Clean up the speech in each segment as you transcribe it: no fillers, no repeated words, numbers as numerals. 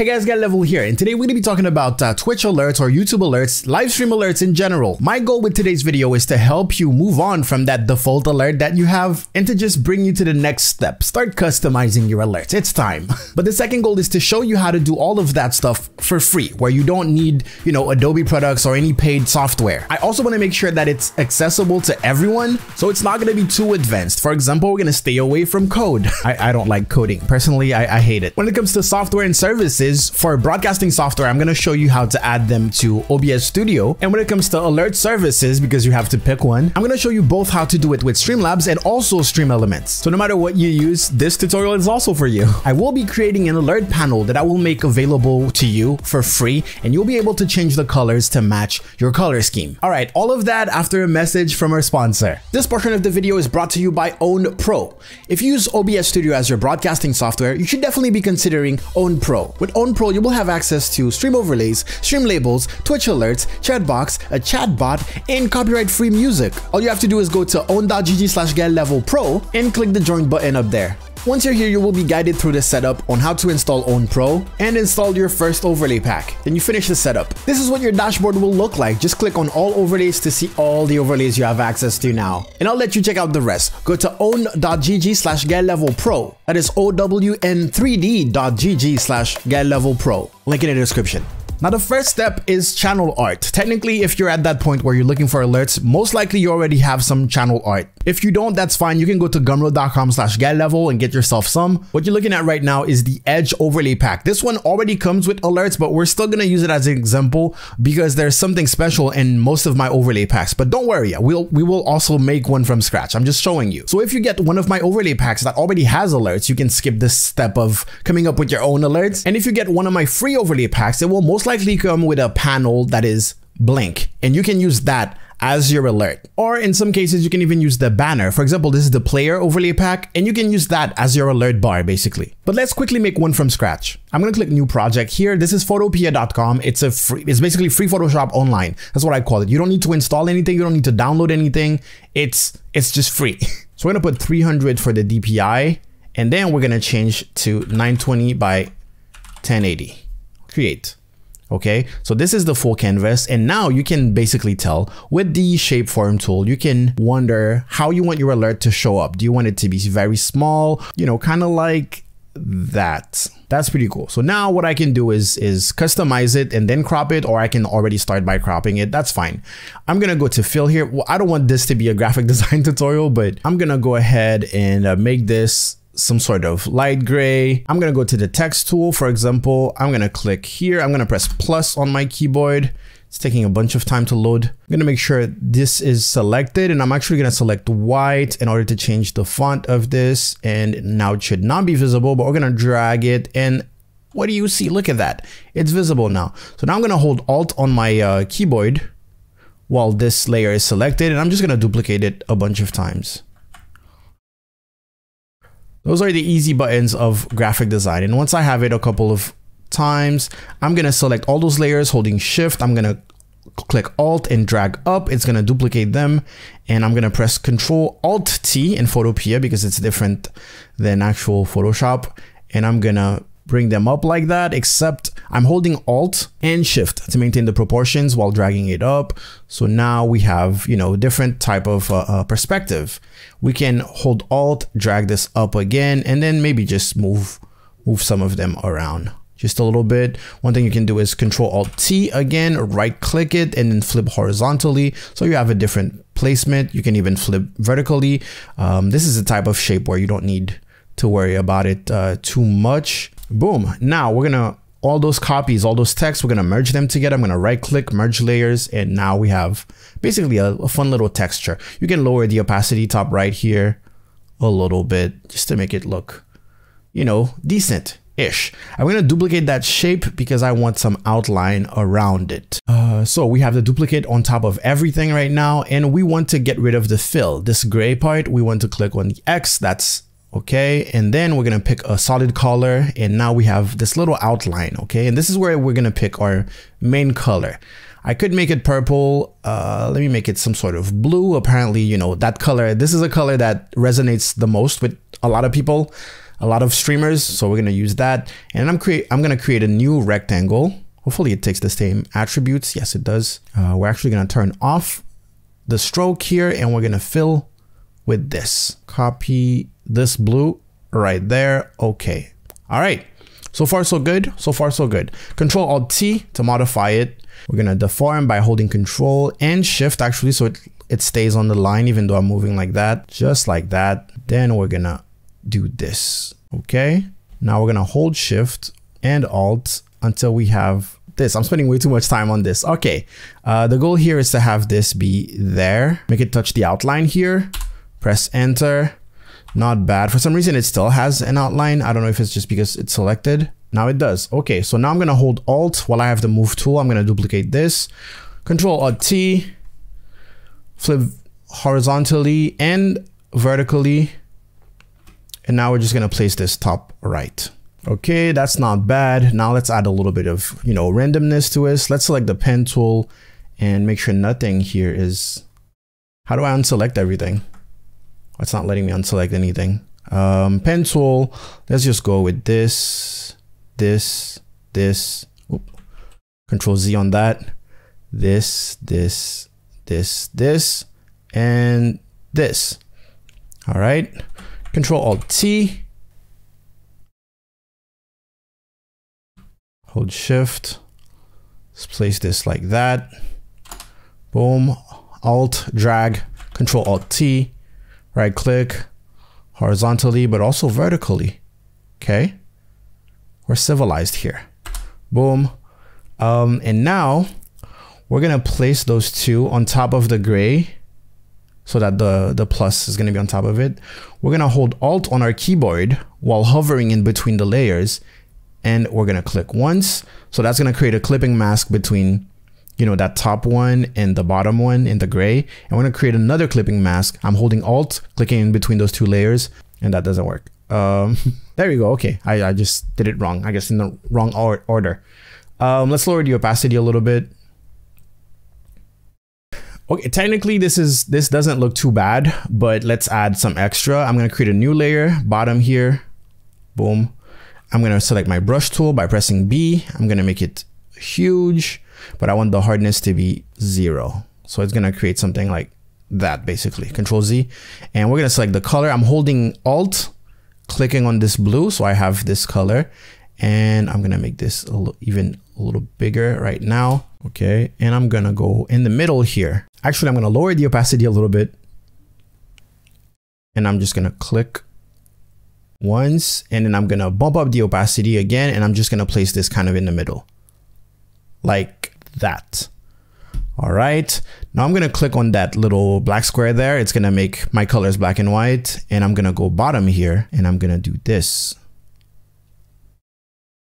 Hey guys, Get Level here, and today we're going to be talking about Twitch alerts or YouTube alerts, live stream alerts in general. My goal with today's video is to help you move on from that default alert that you have and to just bring you to the next step. Start customizing your alerts. It's time. But the second goal is to show you how to do all of that stuff for free, where you don't need, Adobe products or any paid software. I also want to make sure that it's accessible to everyone, so it's not going to be too advanced. For example, we're going to stay away from code. I don't like coding. Personally, I hate it. When it comes to software and services, for broadcasting software, I'm going to show you how to add them to OBS Studio. And when it comes to alert services, because you have to pick one, I'm going to show you both how to do it with Streamlabs and also StreamElements. So no matter what you use, this tutorial is also for you. I will be creating an alert panel that I will make available to you for free, and you'll be able to change the colors to match your color scheme. All right, all of that after a message from our sponsor. This portion of the video is brought to you by Own Pro. If you use OBS Studio as your broadcasting software, you should definitely be considering Own Pro. With Own Pro, you will have access to stream overlays, stream labels, Twitch alerts, chat box, a chat bot, and copyright-free music. All you have to do is go to own.gg/getlevelpro and click the join button up there. Once you're here, you will be guided through the setup on how to install Own Pro and install your first overlay pack. Then you finish the setup. This is what your dashboard will look like. Just click on all overlays to see all the overlays you have access to now. And I'll let you check out the rest. Go to own.gg/getlevelpro. That is own3d.gg/getlevelpro. Link in the description. Now, the first step is channel art. Technically, if you're at that point where you're looking for alerts, most likely you already have some channel art. If you don't, that's fine. You can go to gumroad.com/getlevel and get yourself some. What you're looking at right now is the Edge overlay pack. This one already comes with alerts, but we're still going to use it as an example because there's something special in most of my overlay packs. But don't worry, we will also make one from scratch. I'm just showing you. So if you get one of my overlay packs that already has alerts, you can skip this step of coming up with your own alerts. And if you get one of my free overlay packs, it will most likely come with a panel that is blank, and you can use that as your alert. Or in some cases, you can even use the banner. For example, this is the player overlay pack, and you can use that as your alert bar basically. But let's quickly make one from scratch. I'm going to click new project here. This is photopea.com. It's basically free Photoshop online. That's what I call it. You don't need to install anything. You don't need to download anything. It's just free. So we're going to put 300 for the DPI, and then we're going to change to 920 by 1080. Create. Okay, so this is the full canvas, and now you can basically tell with the shapeform tool, you can wonder how you want your alert to show up. Do you want it to be very small, kind of like that? That's pretty cool. So now what I can do is customize it and then crop it, or I can already start by cropping it. That's fine. I'm gonna go to fill here. Well, I don't want this to be a graphic design tutorial, but I'm gonna go ahead and make this some sort of light gray. I'm gonna go to the text tool, for example. I'm gonna click here. I'm gonna press plus on my keyboard. It's taking a bunch of time to load. I'm gonna make sure this is selected, and I'm actually gonna select white in order to change the font of this. And now it should not be visible, but we're gonna drag it, and what do you see? Look at that. It's visible now. So now I'm gonna hold Alt on my keyboard while this layer is selected, and I'm just gonna duplicate it a bunch of times. Those are the easy buttons of graphic design. And once I have it a couple of times, I'm going to select all those layers holding shift. I'm going to click Alt and drag up. It's going to duplicate them. And I'm going to press Control Alt T in Photopea because it's different than actual Photoshop. And I'm going to bring them up like that, except I'm holding Alt and Shift to maintain the proportions while dragging it up. So now we have, different type of perspective. We can hold Alt, drag this up again, and then maybe just move some of them around just a little bit. One thing you can do is Control Alt T again, right click it, and then flip horizontally. So you have a different placement. You can even flip vertically. This is a type of shape where you don't need to worry about it too much. Boom. Now we're gonna, all those copies, all those texts, we're gonna merge them together. I'm gonna right click, merge layers, and now we have basically a fun little texture. You can lower the opacity top right here a little bit just to make it look, decent-ish. I'm gonna duplicate that shape because I want some outline around it. So we have the duplicate on top of everything right now, and we want to get rid of the fill. This gray part, we want to click on the X, that's okay, and then we're gonna pick a solid color, and now we have this little outline. Okay, and this is where we're gonna pick our main color. I could make it purple. Let me make it some sort of blue. Apparently, that color, this is a color that resonates the most with a lot of people. a lot of streamers, so we're gonna use that. And I'm gonna create a new rectangle. Hopefully it takes the same attributes. Yes, it does. We're actually gonna turn off the stroke here, and we're gonna fill with this. Copy this blue right there. Okay. All right. So far so good. So far so good. Control Alt T to modify it. We're gonna deform by holding Control and Shift actually, so it stays on the line even though I'm moving like that, just like that. Then we're gonna do this. Okay. Now we're gonna hold Shift and Alt until we have this. I'm spending way too much time on this. Okay. The goal here is to have this be there. Make it touch the outline here. Press Enter. Not bad. For some reason, it still has an outline. I don't know if it's just because it's selected. Now it does. Okay. So now I'm going to hold Alt while I have the move tool. I'm going to duplicate this. Control Alt T. Flip horizontally and vertically. And now we're just going to place this top right. Okay, that's not bad. Now let's add a little bit of, randomness to us. Let's select the pen tool and make sure nothing here is... How do I unselect everything? It's not letting me unselect anything. Pen tool, let's just go with this. Oop. Control Z on that. This, and this. All right. Control Alt T. Hold Shift. Let's place this like that. Boom. Alt, drag, Control Alt T. Right click horizontally, but also vertically. Okay. We're civilized here. Boom. And now we're going to place those two on top of the gray so that the plus is going to be on top of it. We're going to hold Alt on our keyboard while hovering in between the layers. And we're going to click once. So that's going to create a clipping mask between, that top one and the bottom one in the gray. And we're going to create another clipping mask. I'm holding Alt, clicking in between those two layers, and that doesn't work. There you go. Okay. I just did it wrong. I guess in the wrong order. Let's lower the opacity a little bit. Okay, technically this doesn't look too bad, but let's add some extra. I'm going to create a new layer, bottom here. Boom. I'm going to select my brush tool by pressing B. I'm going to make it huge, but I want the hardness to be 0. So it's going to create something like that, basically. Control Z. And we're going to select the color. I'm holding Alt, clicking on this blue. So I have this color, and I'm going to make this even a little bigger right now. Okay. And I'm going to go in the middle here. Actually, I'm going to lower the opacity a little bit, and I'm just going to click once, and then I'm going to bump up the opacity again, and I'm just going to place this kind of in the middle like that. All right. Now I'm going to click on that little black square there. It's going to make my colors black and white, and I'm going to go bottom here, and I'm going to do this.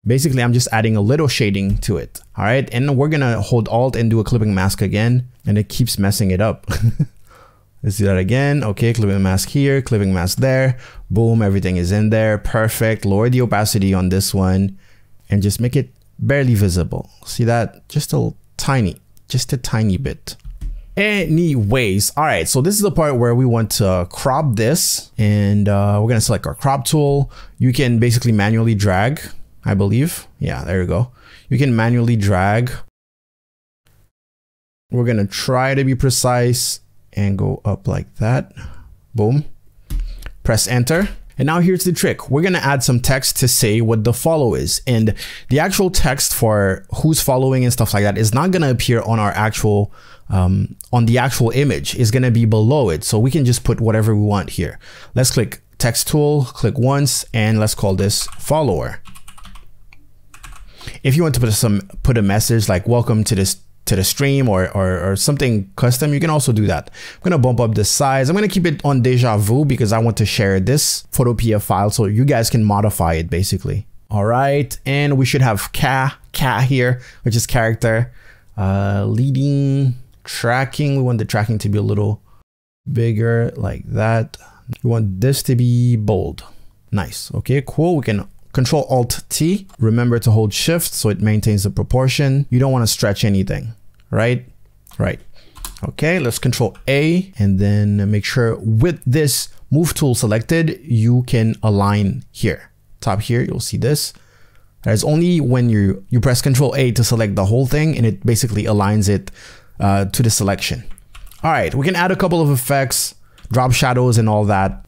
Basically, I'm just adding a little shading to it. All right. And we're going to hold Alt and do a clipping mask again, and it keeps messing it up. Let's do that again. Okay, clipping mask here, clipping mask there. Boom, everything is in there. Perfect. Lower the opacity on this one and just make it barely visible. See that? Just a tiny bit. Anyways, all right, so this is the part where we want to crop this, and we're going to select our crop tool. You can basically manually drag, I believe. Yeah, there you go. You can manually drag. We're going to try to be precise and go up like that. Boom. Press Enter. And now here's the trick. We're going to add some text to say what the follow is. And the actual text for who's following and stuff like that is not going to appear on our actual, on the actual image. It's going to be below it. So we can just put whatever we want here. Let's click text tool, click once, and let's call this follower. If you want to put a message like welcome to the stream or something custom, you can also do that. I'm going to bump up the size. I'm going to keep it on Deja Vu because I want to share this photopea file so you guys can modify it basically. All right. And we should have Ka here, which is character. Leading tracking. We want the tracking to be a little bigger like that. We want this to be bold. Nice. Okay, cool. We can Control Alt T. Remember to hold Shift so it maintains the proportion. You don't want to stretch anything, right? Right. Okay, let's Control A and then make sure with this move tool selected, you can align here. Top here, you'll see this. There's only when you press Control A to select the whole thing, and it basically aligns it to the selection. All right, we can add a couple of effects, drop shadows and all that.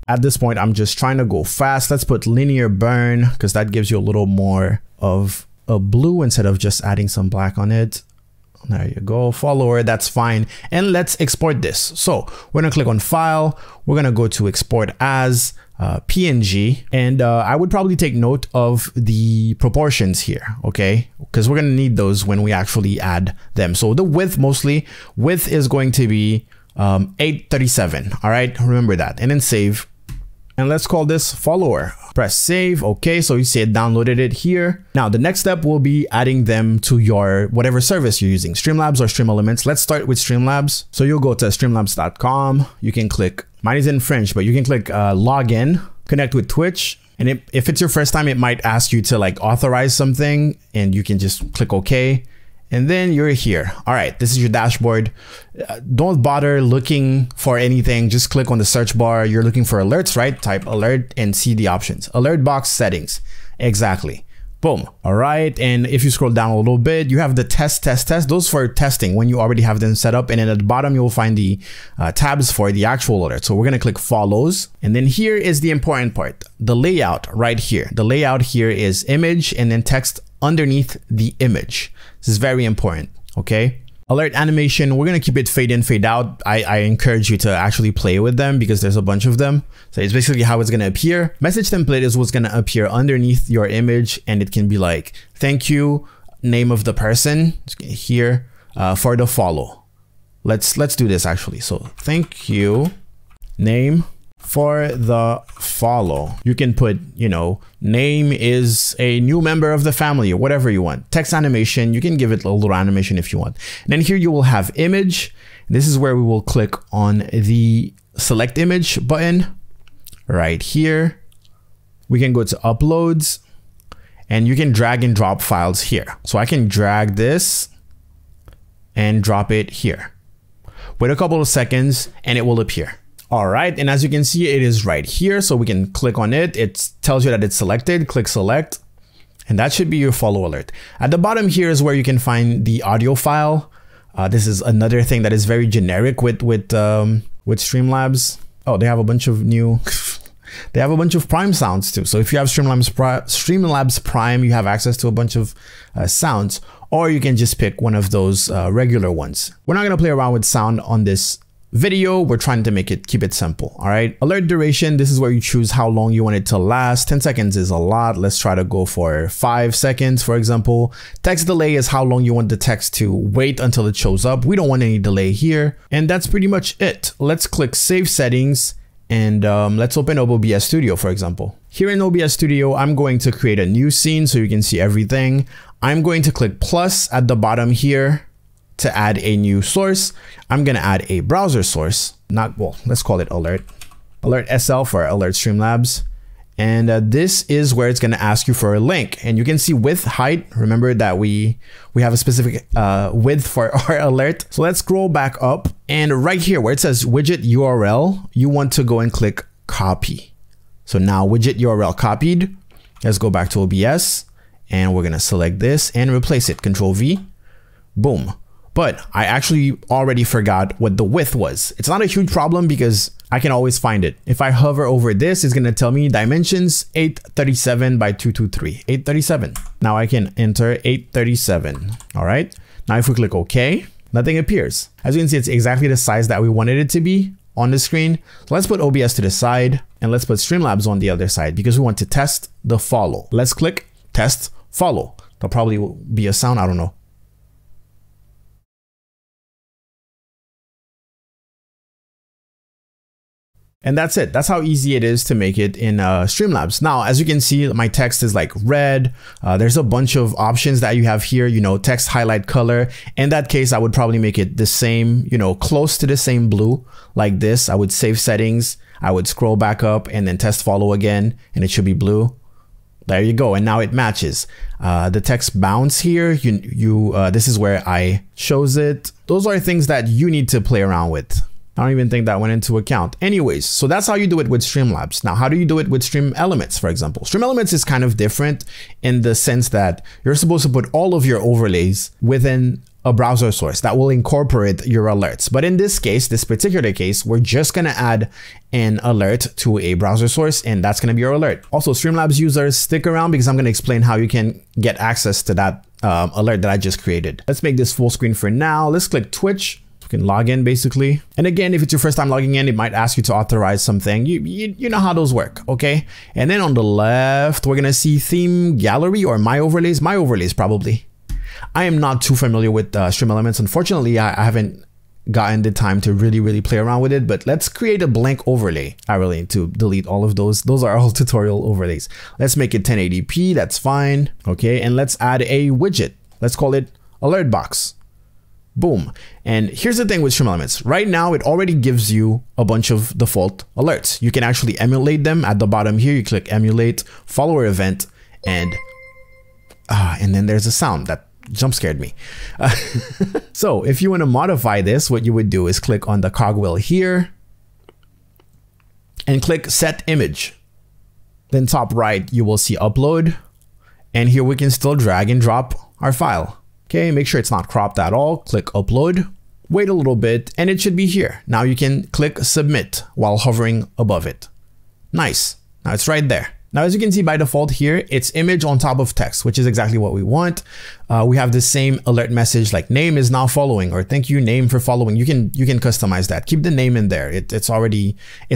At this point, I'm just trying to go fast. Let's put linear burn because that gives you a little more of a blue instead of just adding some black on it. There you go, follower, that's fine. And let's export this. So we're gonna click on File. We're gonna go to Export as PNG. And I would probably take note of the proportions here, okay? Because we're gonna need those when we actually add them. So the width is going to be 837, all right? Remember that, and then save. And let's call this follower. Press save. Okay, so you see it downloaded it here. Now the next step will be adding them to your whatever service you're using, Streamlabs or StreamElements. Let's start with Streamlabs. So you'll go to streamlabs.com. You can click, mine is in French, but you can click login, connect with Twitch. And if it's your first time, it might ask you to like authorize something, and you can just click OK. And then you're here. All right, this is your dashboard. Don't bother looking for anything. Just click on the search bar. You're looking for alerts, right? Type alert and see the options. Alert box settings. Exactly. Boom. All right. And if you scroll down a little bit, you have the test. Those for testing when you already have them set up. And then at the bottom, you'll find the tabs for the actual alert. So we're going to click follows. And then here is the important part, the layout right here. The layout here is image and then text underneath the image. This is very important, okay? Alert animation, we're gonna keep it fade in, fade out. I encourage you to actually play with them because there's a bunch of them. So it's basically how it's gonna appear. Message template is what's gonna appear underneath your image, and it can be like, thank you, name of the person here for the follow. Let's do this actually. So thank you, name for the follow. You can put, you know, name is a new member of the family or whatever you want. Text animation, you can give it a little animation if you want. And then here you will have image. This is where we will click on the select image button right here. We can go to uploads and you can drag and drop files here. So I can drag this and drop it here. Wait a couple of seconds and it will appear. All right, and as you can see, it is right here. So we can click on it. It tells you that it's selected. Click select, and that should be your follow alert. At the bottom here is where you can find the audio file. This is another thing that is very generic with Streamlabs. Oh, they have a bunch of new. They have a bunch of Prime sounds too. So if you have Streamlabs Prime, you have access to a bunch of sounds, or you can just pick one of those regular ones. We're not gonna play around with sound on this video. We're trying to keep it simple. All right. Alert duration. This is where you choose how long you want it to last. 10 seconds is a lot. Let's try to go for 5 seconds, for example. Text delay is how long you want the text to wait until it shows up. We don't want any delay here. And that's pretty much it. Let's click save settings and let's open up OBS Studio, for example. Here in OBS Studio, I'm going to create a new scene so you can see everything. I'm going to click plus at the bottom here to add a new source. I'm gonna add a browser source, let's call it alert SL for alert Streamlabs. And this is where it's gonna ask you for a link, and you can see width, height. Remember that we have a specific width for our alert. So let's scroll back up, and right here where it says widget URL, you want to go and click copy. So now widget URL copied. Let's go back to OBS and we're gonna select this and replace it. Control V, boom. But I actually already forgot what the width was. It's not a huge problem because I can always find it. If I hover over this, it's gonna tell me dimensions 837 by 223, 837. Now I can enter 837, all right? Now if we click OK, nothing appears. As you can see, it's exactly the size that we wanted it to be on the screen. So let's put OBS to the side and let's put Streamlabs on the other side because we want to test the follow. Let's click test follow. There'll probably be a sound, I don't know. And that's it. That's how easy it is to make it in Streamlabs. Now, as you can see, my text is like red. There's a bunch of options that you have here, you know, text, highlight, color. In that case, I would probably make it the same, you know, close to the same blue like this. I would save settings. I would scroll back up and then test follow again, and it should be blue. There you go. And now it matches. The text bounce here, this is where I chose it. Those are things that you need to play around with. I don't even think that went into account. Anyways, so that's how you do it with Streamlabs. Now, how do you do it with StreamElements, for example? StreamElements is kind of different in the sense that you're supposed to put all of your overlays within a browser source that will incorporate your alerts. But in this case, this particular case, we're just gonna add an alert to a browser source, and that's gonna be your alert. Also, Streamlabs users, stick around because I'm gonna explain how you can get access to that alert that I just created. Let's make this full screen for now. Let's click Twitch. You can log in basically. And again, if it's your first time logging in, it might ask you to authorize something. You know how those work, okay? And then on the left, we're gonna see theme gallery or my overlays probably. I am not too familiar with StreamElements. Unfortunately, I haven't gotten the time to really play around with it, but let's create a blank overlay. I really need to delete all of those. Those are all tutorial overlays. Let's make it 1080p, that's fine. Okay, and let's add a widget. Let's call it alert box. Boom. And here's the thing with StreamElements. Right now, it already gives you a bunch of default alerts. You can actually emulate them. At the bottom here, you click emulate, follower event, and then there's a sound that jump scared me. So if you want to modify this, what you would do is click on the cogwheel here and click set image. Then top right, you will see upload. And here we can still drag and drop our file. Okay, make sure it's not cropped at all. Click upload, wait a little bit, and it should be here. Now you can click submit while hovering above it. Nice, now it's right there. Now, as you can see by default here, it's image on top of text, which is exactly what we want. We have the same alert message like name is now following, or thank you name for following. You can customize that. Keep the name in there. It's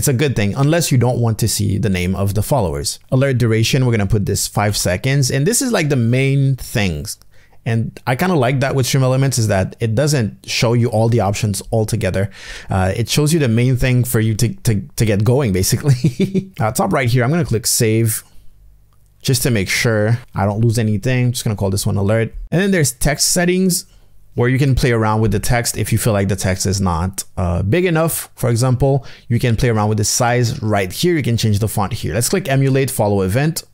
a good thing unless you don't want to see the name of the followers. Alert duration, we're gonna put this 5 seconds, and this is like the main things. And I kind of like that with StreamElements is that it doesn't show you all the options all together. It shows you the main thing for you to get going, basically. Top right here, I'm going to click save just to make sure I don't lose anything. I'm just going to call this one alert. And then there's text settings where you can play around with the text if you feel like the text is not big enough. For example, you can play around with the size right here. You can change the font here. Let's click emulate follow event.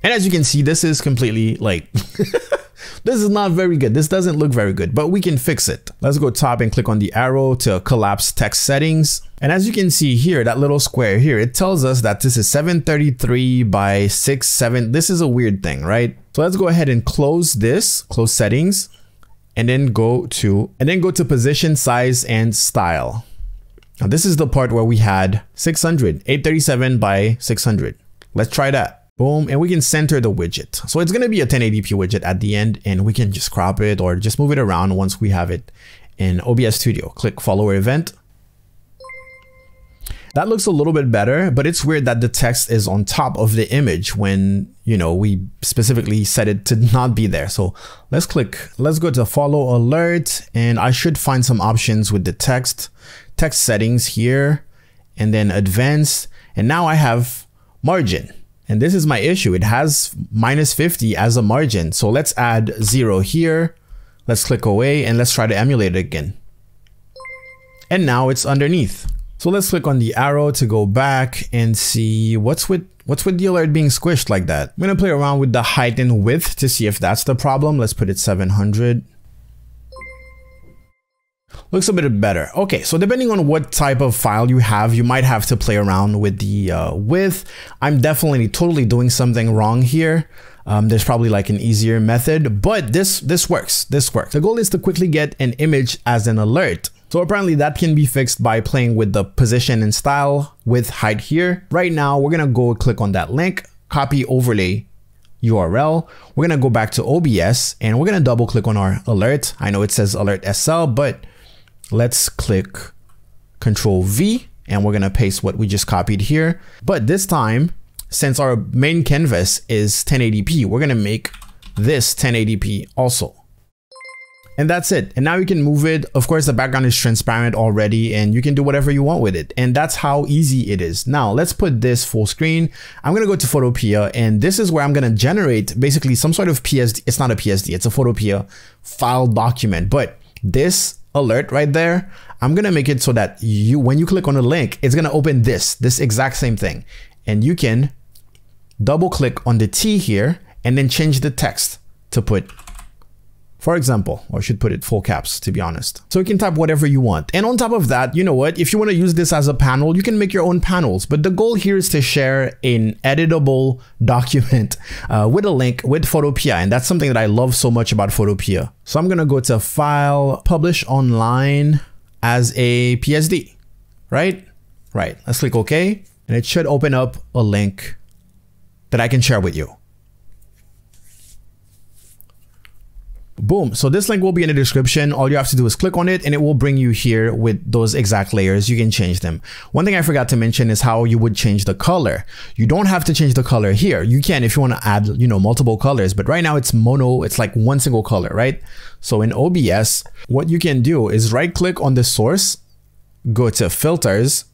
And as you can see, this is completely like, this is not very good. This doesn't look very good, but we can fix it. Let's go top and click on the arrow to collapse text settings. And as you can see here, that little square here, it tells us that this is 733 by 67. This is a weird thing, right? So let's go ahead and close this, close settings, and then go to position, size, and style. Now this is the part where we had 837 by 600. Let's try that. Boom, and we can center the widget. So it's going to be a 1080p widget at the end, and we can just crop it or just move it around once we have it in OBS Studio. Click follower event. That looks a little bit better, but it's weird that the text is on top of the image when, you know, we specifically set it to not be there. So let's go to follow alert, and I should find some options with the text settings here, and then advanced. And now I have margin. And this is my issue. It has -50 as a margin. So let's add 0 here. Let's click away and let's try to emulate it again. And now it's underneath. So let's click on the arrow to go back and see what's with the alert being squished like that. I'm gonna play around with the height and width to see if that's the problem. Let's put it 700. Looks a bit better. Okay, so depending on what type of file you have, you might have to play around with the width. I'm definitely totally doing something wrong here. There's probably like an easier method, but this works. This works. The goal is to quickly get an image as an alert. So apparently that can be fixed by playing with the position and style with height here. Right now, we're gonna go click on that link, copy overlay URL. We're gonna go back to OBS and we're gonna double click on our alert. I know it says alert SL, but let's click Control V and we're gonna paste what we just copied here. But this time, since our main canvas is 1080p, we're gonna make this 1080p also. And that's it. And now you can move it. Of course, the background is transparent already and you can do whatever you want with it. And that's how easy it is. Now let's put this full screen. I'm going to go to Photopea and this is where I'm going to generate basically some sort of PSD. It's not a PSD, it's a Photopea file document. But this alert right there, I'm going to make it so that when you click on a link, it's going to open this exact same thing. And you can double click on the T here and then change the text to put for example, or I should put it full caps to be honest. So you can type whatever you want. And on top of that, you know what, if you want to use this as a panel, you can make your own panels. But the goal here is to share an editable document with a link with Photopea. And that's something that I love so much about Photopea. So I'm going to go to File, Publish Online as a PSD, right? Right. Let's click OK. And it should open up a link that I can share with you. Boom. So this link will be in the description. All you have to do is click on it and it will bring you here with those exact layers. You can change them. One thing I forgot to mention is how you would change the color. You don't have to change the color here. You can if you want to add, you know, multiple colors, but right now it's mono. It's like one single color, right? So in OBS, what you can do is right click on the source, go to filters,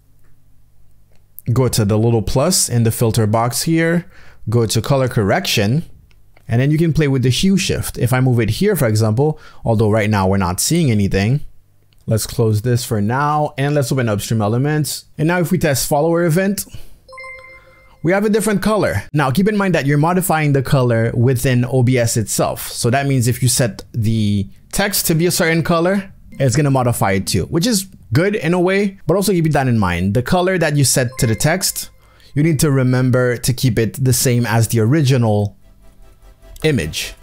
go to the little plus in the filter box here, go to color correction. And then you can play with the hue shift. If I move it here, for example, although right now we're not seeing anything, let's close this for now and let's open up StreamElements. And now if we test follower event, we have a different color. Now keep in mind that you're modifying the color within OBS itself. So that means if you set the text to be a certain color, it's gonna modify it too, which is good in a way, but also keep that in mind. The color that you set to the text, you need to remember to keep it the same as the original image.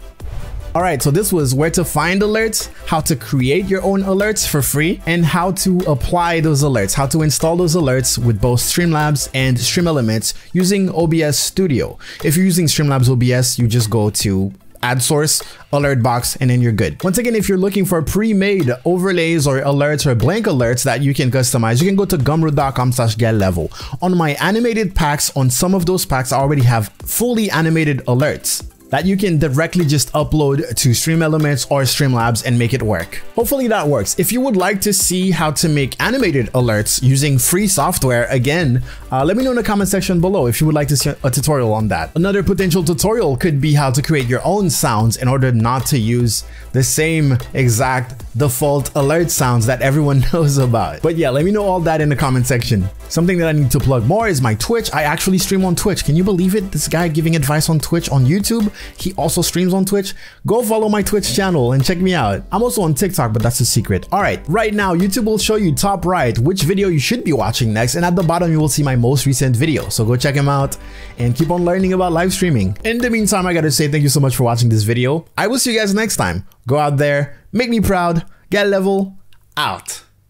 All right, so this was where to find alerts, how to create your own alerts for free, and how to apply those alerts, how to install those alerts with both Streamlabs and StreamElements using OBS Studio. If you're using Streamlabs OBS, you just go to add source, alert box, and then you're good. Once again, if you're looking for pre-made overlays or alerts or blank alerts that you can customize, you can go to gumroad.com/getlevel. On my animated packs, on some of those packs, I already have fully animated alerts that you can directly just upload to StreamElements or Streamlabs and make it work. Hopefully that works. If you would like to see how to make animated alerts using free software, again, let me know in the comment section below if you would like to see a tutorial on that. Another potential tutorial could be how to create your own sounds in order not to use the same exact default alert sounds that everyone knows about. But yeah, let me know all that in the comment section. Something that I need to plug more is my Twitch. I actually stream on Twitch. Can you believe it? This guy giving advice on Twitch on YouTube. He also streams on Twitch. Go follow my Twitch channel and check me out. I'm also on TikTok, but that's a secret. All right, right now, YouTube will show you top right which video you should be watching next. And at the bottom, you will see my most recent video. So go check him out and keep on learning about live streaming. In the meantime, I gotta say thank you so much for watching this video. I will see you guys next time. Go out there, make me proud, get level, out.